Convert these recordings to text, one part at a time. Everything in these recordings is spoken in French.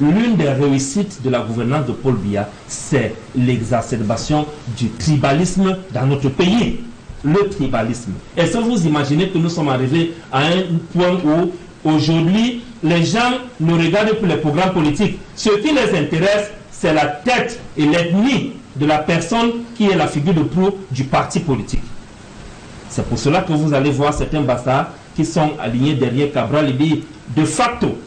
l'une des réussites de la gouvernance de Paul Biya, c'est l'exacerbation du tribalisme dans notre pays. Le tribalisme. Est-ce que vous imaginez que nous sommes arrivés à un point où aujourd'hui les gens ne regardent plus les programmes politiques. Ce qui les intéresse, c'est la tête et l'ethnie de la personne qui est la figure de proue du parti politique. C'est pour cela que vous allez voir certains bastards qui sont alignés derrière Cabral Libi de facto,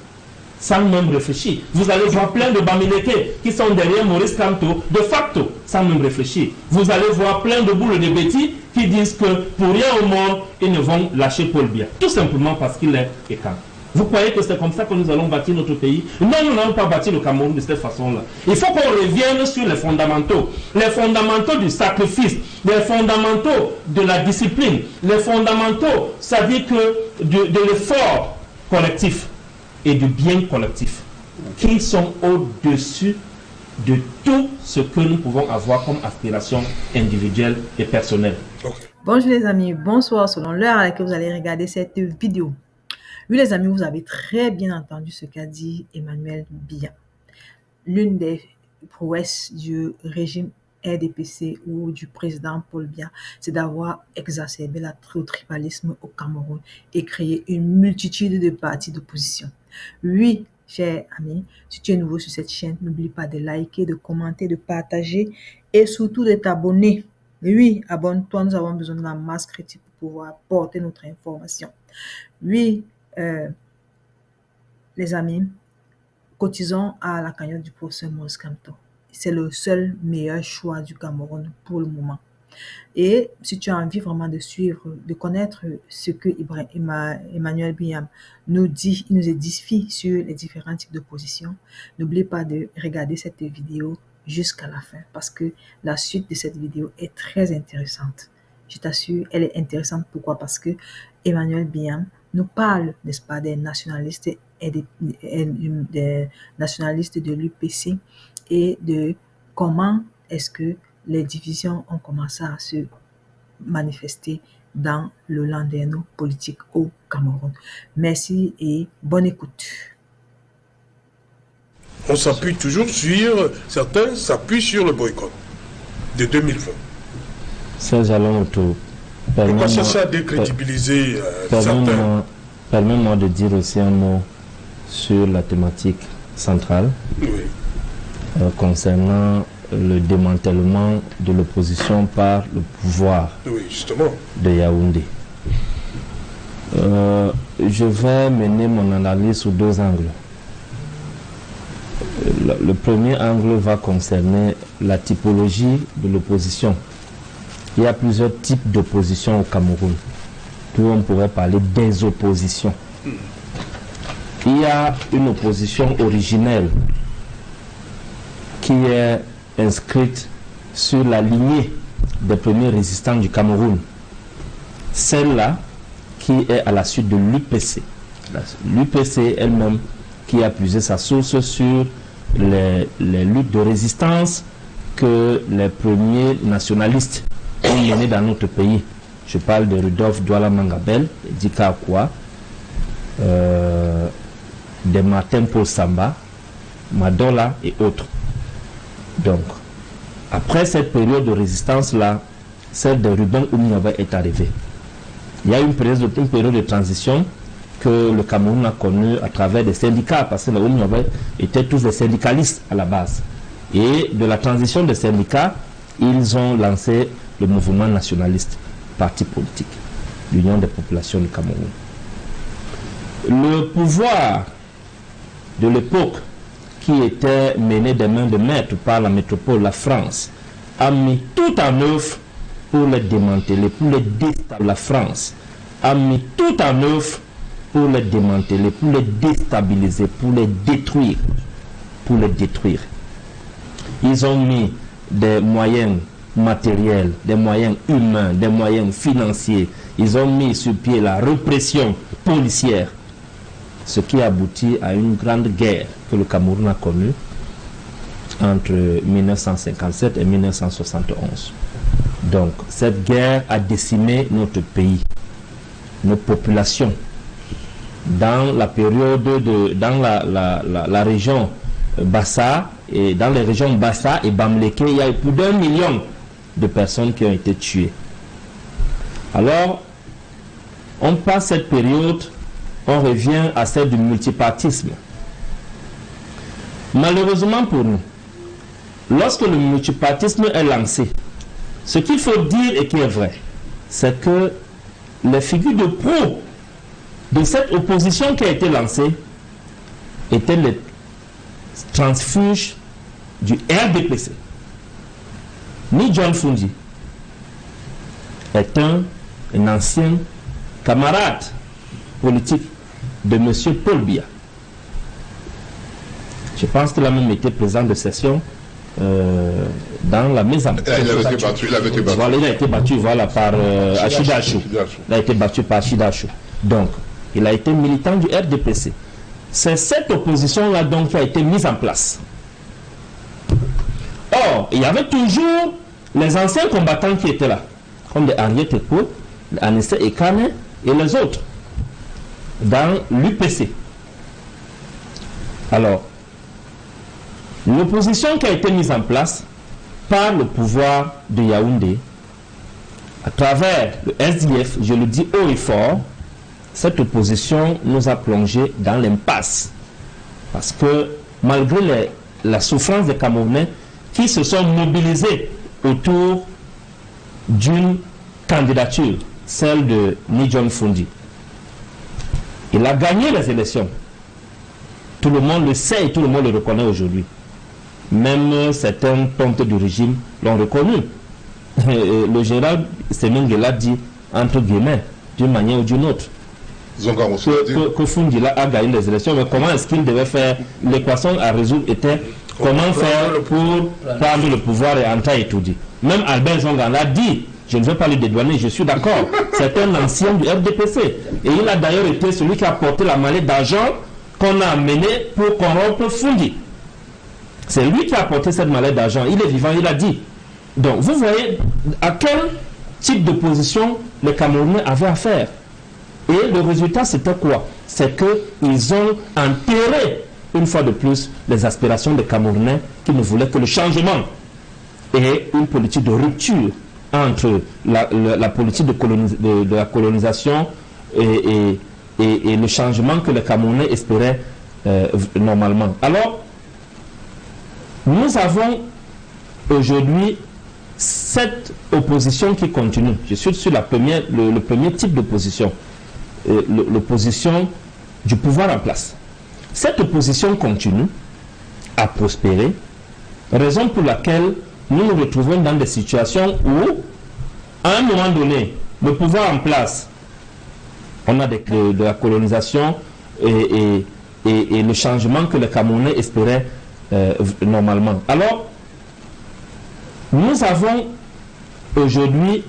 sans même réfléchir. Vous allez voir plein de Bamileke qui sont derrière Maurice Kamto de facto, sans même réfléchir. Vous allez voir plein de boules de bêtis qui disent que pour rien au monde, ils ne vont lâcher Paul Biya. Tout simplement parce qu'il est écran. Vous croyez que c'est comme ça que nous allons bâtir notre pays? Non, nous n'allons pas bâtir le Cameroun de cette façon-là. Il faut qu'on revienne sur les fondamentaux du sacrifice, les fondamentaux de la discipline, les fondamentaux, ça veut dire que de l'effort collectif et du bien collectif, qui sont au-dessus de tout ce que nous pouvons avoir comme aspiration individuelle et personnelle. Bonjour les amis, bonsoir selon l'heure à laquelle vous allez regarder cette vidéo. Oui les amis, vous avez très bien entendu ce qu'a dit Emmanuel Biya. L'une des prouesses du régime RDPC ou du président Paul Biya, c'est d'avoir exacerbé le tribalisme au Cameroun et créé une multitude de partis d'opposition. Oui, chers amis, si tu es nouveau sur cette chaîne, n'oublie pas de liker, de commenter, de partager et surtout de t'abonner. Oui, abonne-toi, nous avons besoin de la masse critique pour pouvoir porter notre information. Oui, les amis, cotisons à la cagnotte du professeur Maurice Kamto. C'est le seul meilleur choix du Cameroun pour le moment. Et si tu as envie vraiment de suivre, de connaître ce que Emmanuel Biya nous dit, il nous édifie sur les différents types d'opposition, n'oublie pas de regarder cette vidéo jusqu'à la fin parce que la suite de cette vidéo est très intéressante. Je t'assure, elle est intéressante. Pourquoi? Parce que Emmanuel Biya nous parle, n'est-ce pas, des nationalistes et des nationalistes de l'UPC et de comment est-ce que les divisions ont commencé à se manifester dans le landerneau politique au Cameroun. Merci et bonne écoute. On s'appuie toujours sur, certains s'appuient sur le boycott de 2020. Ça, j'allons autour. Pourquoi chercher à décrédibiliser certains? Permets-moi de dire aussi un mot sur la thématique centrale concernant le démantèlement de l'opposition par le pouvoir de Yaoundé. Je vais mener mon analyse sous deux angles. Le premier angle va concerner la typologie de l'opposition. Il y a plusieurs types d'opposition au Cameroun. D'où on pourrait parler des oppositions. Il y a une opposition originelle qui est inscrite sur la lignée des premiers résistants du Cameroun. Celle-là qui est à la suite de l'UPC. L'UPC elle-même qui a puisé sa source sur les luttes de résistance que les premiers nationalistes ont menées dans notre pays. Je parle de Rudolf Douala Mangabel, Dika Akwa, de Martin Paul Samba, Madola et autres. Donc, après cette période de résistance-là, celle de Ruben Oumniaba est arrivée. Il y a une période de transition que le Cameroun a connue à travers des syndicats, parce que les Oumniaba étaient tous des syndicalistes à la base. Et de la transition des syndicats, ils ont lancé le mouvement nationaliste, parti politique, l'Union des populations du Cameroun. Le pouvoir de l'époque, qui était mené des mains de maître par la métropole, la France, a mis tout en œuvre pour les démanteler, pour les déstabiliser. La France a mis tout en œuvre pour les démanteler, pour les déstabiliser, pour les détruire. Ils ont mis des moyens matériels, des moyens humains, des moyens financiers. Ils ont mis sur pied la répression policière, ce qui aboutit à une grande guerre que le Cameroun a connue entre 1957 et 1971. Donc, cette guerre a décimé notre pays, nos populations. Dans la période dans la région Bassa, et dans les régions Bassa et Bamleke, il y a eu plus d'1 million de personnes qui ont été tuées. Alors, on passe cette période, on revient à celle du multipartisme. Malheureusement pour nous, lorsque le multipartisme est lancé, ce qu'il faut dire et qui est vrai, c'est que les figures de proue de cette opposition qui a été lancée étaient les transfuges du RDPC. Ni John Fundi est un ancien camarade politique de M. Paul Biya. Je pense qu'il a même été président de session dans la maison. Il avait été battu. Voilà, il a été battu par Achida Achou. Il a été battu par Achida Achou. Donc, il a été militant du RDPC. C'est cette opposition-là donc qui a été mise en place. Or, il y avait toujours les anciens combattants qui étaient là, comme les Henriette Eko, Anissé Ekane et les autres, dans l'UPC. Alors, l'opposition qui a été mise en place par le pouvoir de Yaoundé, à travers le SDF, je le dis haut et fort, cette opposition nous a plongé dans l'impasse. Parce que malgré la souffrance des Camerounais qui se sont mobilisés autour d'une candidature, celle de John Fundi, il a gagné les élections. Tout le monde le sait et tout le monde le reconnaît aujourd'hui. Même certains pontes du régime l'ont reconnu. Le général Semengue l'a dit, entre guillemets, d'une manière ou d'une autre. Que Fundi a gagné les élections, mais comment est-ce qu'il devait faire? L'équation à résoudre était comment faire pour prendre le pouvoir et entrer à étudier. Même Albert Zonga l'a dit, je ne veux pas le dédouaner, je suis d'accord, c'est un ancien du RDPC. Et il a d'ailleurs été celui qui a porté la mallette d'argent qu'on a amenée pour corrompre Fundi. C'est lui qui a porté cette mallette d'argent, il est vivant, il a dit. Donc vous voyez à quel type de position les Camerounais avaient à faire. Et le résultat, c'était quoi? C'est qu'ils ont enterré, une fois de plus, les aspirations des Camerounais qui ne voulaient que le changement et une politique de rupture entre la politique de la colonisation et le changement que les Camerounais espéraient normalement. Alors, nous avons aujourd'hui cette opposition qui continue. Je suis sur le premier type d'opposition. L'opposition du pouvoir en place. Cette opposition continue à prospérer, raison pour laquelle nous nous retrouvons dans des situations où, à un moment donné, le pouvoir en place, on a de la colonisation et le changement que les Camerounais espéraient normalement. Alors, nous avons aujourd'hui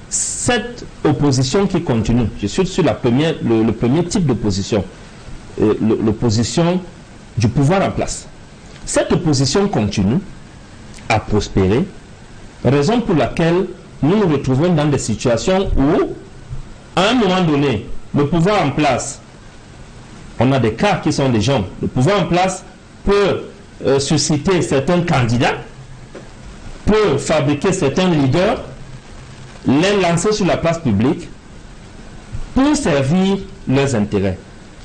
cette opposition qui continue. Je suis sur le premier type d'opposition, l'opposition du pouvoir en place. Cette opposition continue à prospérer, raison pour laquelle nous nous retrouvons dans des situations où, à un moment donné, le pouvoir en place, on a des cas qui sont des gens, le pouvoir en place peut susciter certains candidats, peut fabriquer certains leaders, les lancer sur la place publique pour servir leurs intérêts.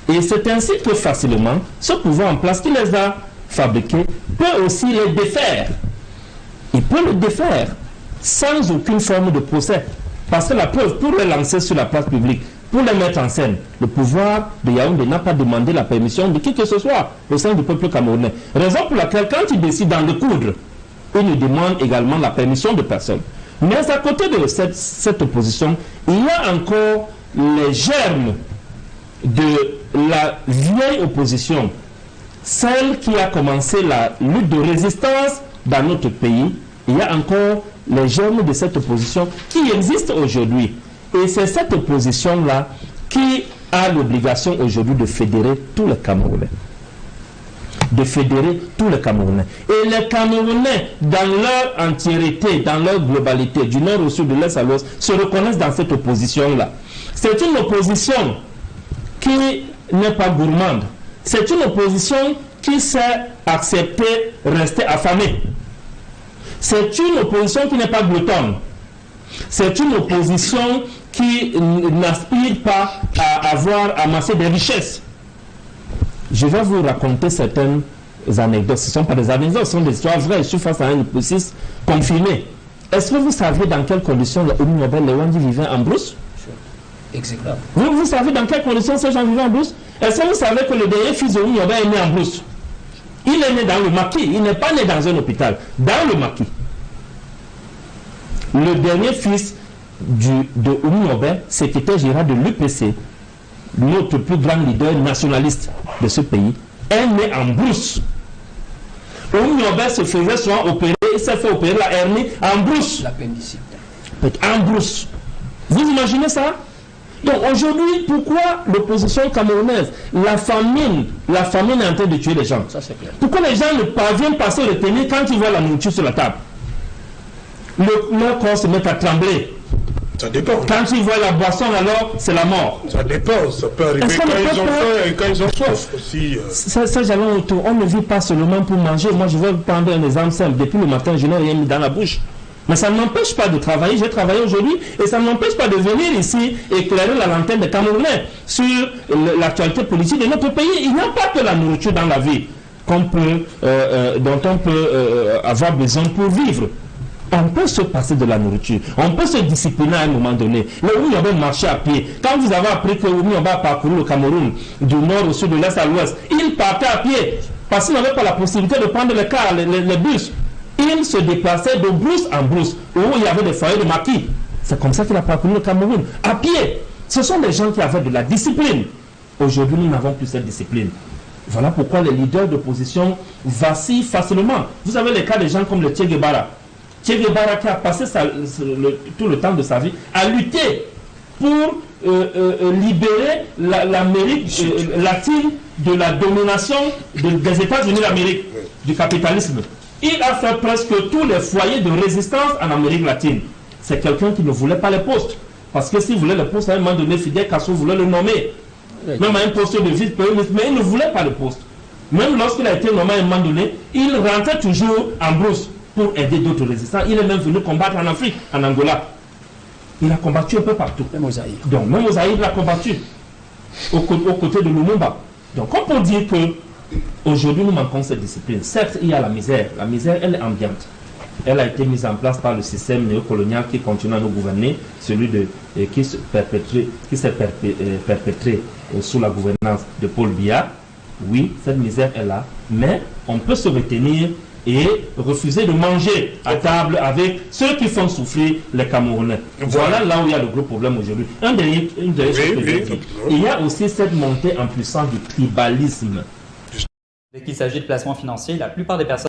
Et c'est ainsi que facilement, ce pouvoir en place qui les a fabriqués peut aussi les défaire. Il peut les défaire sans aucune forme de procès. Parce que la preuve, pour les lancer sur la place publique, pour les mettre en scène, le pouvoir de Yaoundé n'a pas demandé la permission de qui que ce soit au sein du peuple camerounais. Raison pour laquelle, quand il décide d'en découdre, il ne demande également la permission de personne. Mais à côté de cette opposition, il y a encore les germes de la vieille opposition, celle qui a commencé la lutte de résistance dans notre pays. Il y a encore les germes de cette opposition qui existe aujourd'hui. Et c'est cette opposition-là qui a l'obligation aujourd'hui de fédérer tous les Camerounais. De fédérer tous les Camerounais. Et les Camerounais, dans leur entièreté, dans leur globalité, du nord au sud, de l'est à l'ouest, se reconnaissent dans cette opposition-là. C'est une opposition qui n'est pas gourmande. C'est une opposition qui sait accepter rester affamé. C'est une opposition qui n'est pas gloutonne. C'est une opposition qui n'aspire pas à avoir amassé des richesses. Je vais vous raconter certaines anecdotes. Ce ne sont pas des anecdotes, ce sont des histoires vraies. Je suis face à un hypothèse confirmée. Est-ce que vous savez dans quelles conditions les Wandi vivaient en brousse? Exécrable. Vous savez dans quelles conditions ces gens vivaient en brousse? Est-ce que vous savez que le dernier fils de Oumioba est né en brousse? Il est né dans le maquis, il n'est pas né dans un hôpital, dans le maquis. Le dernier fils de Oumioba, secrétaire général de l'UPC, notre plus grand leader nationaliste de ce pays, est né en brousse. Oumioba se faisait souvent opérer, il s'est fait opérer la hernie en brousse. L'appendicite. En brousse. Vous imaginez ça? Donc aujourd'hui, pourquoi l'opposition camerounaise, la famine est en train de tuer les gens? Ça, c'est clair. Pourquoi les gens ne parviennent pas à se retenir quand ils voient la nourriture sur la table? Leur corps se met à trembler. Ça dépend. Quand ils voient la boisson, alors c'est la mort. Ça dépend, ça peut arriver quand ils ont faim et quand ils ont soif aussi. Ça, j'allais autour. On ne vit pas seulement pour manger. Moi, je vais vous prendre un exemple simple. Depuis le matin, je n'ai rien mis dans la bouche. Mais ça ne m'empêche pas de travailler. J'ai travaillé aujourd'hui et ça ne m'empêche pas de venir ici éclairer la lanterne des Camerounais sur l'actualité politique de notre pays. Il n'y a pas que la nourriture dans la vie dont on peut avoir besoin pour vivre. On peut se passer de la nourriture. On peut se discipliner à un moment donné. Le Oumioba marchait à pied. Quand vous avez appris que Oumioba a parcouru le Cameroun du nord au sud, de l'est à l'ouest, il partait à pied parce qu'il n'avait pas la possibilité de prendre les cars, les bus. Il se déplaçait de brousse en brousse où il y avait des foyers de maquis. C'est comme ça qu'il a parcouru le Cameroun, à pied. Ce sont des gens qui avaient de la discipline. Aujourd'hui, nous n'avons plus cette discipline. Voilà pourquoi les leaders d'opposition vacillent facilement. Vous avez les cas des gens comme le Che Guevara. Che Guevara qui a passé tout le temps de sa vie à lutter pour libérer l'Amérique latine de la domination des États-Unis d'Amérique, du capitalisme. Il a fait presque tous les foyers de résistance en Amérique latine. C'est quelqu'un qui ne voulait pas les postes. Parce que s'il voulait les postes, à un moment donné, Fidel Castro voulait le nommer. Même à un poste de vice-premier ministre, mais il ne voulait pas le poste. Même lorsqu'il a été nommé à un moment donné, il rentrait toujours en brousse pour aider d'autres résistants. Il est même venu combattre en Afrique, en Angola. Il a combattu un peu partout. Même aux Zaïre. Donc, même aux Zaïre, il a combattu. Aux côtés de Lumumba. Donc, on peut dire que aujourd'hui, nous manquons cette discipline. Certes, il y a la misère. La misère, elle est ambiante. Elle a été mise en place par le système néocolonial qui continue à nous gouverner, celui qui s'est perpétré sous la gouvernance de Paul Biya. Oui, cette misère est là, mais on peut se retenir et refuser de manger à table avec ceux qui font souffrir les Camerounais. Voilà là où il y a le gros problème aujourd'hui. Une dernière chose que je veux dire. Il y a aussi cette montée en puissance du tribalisme. Dès qu'il s'agit de placements financiers, la plupart des personnes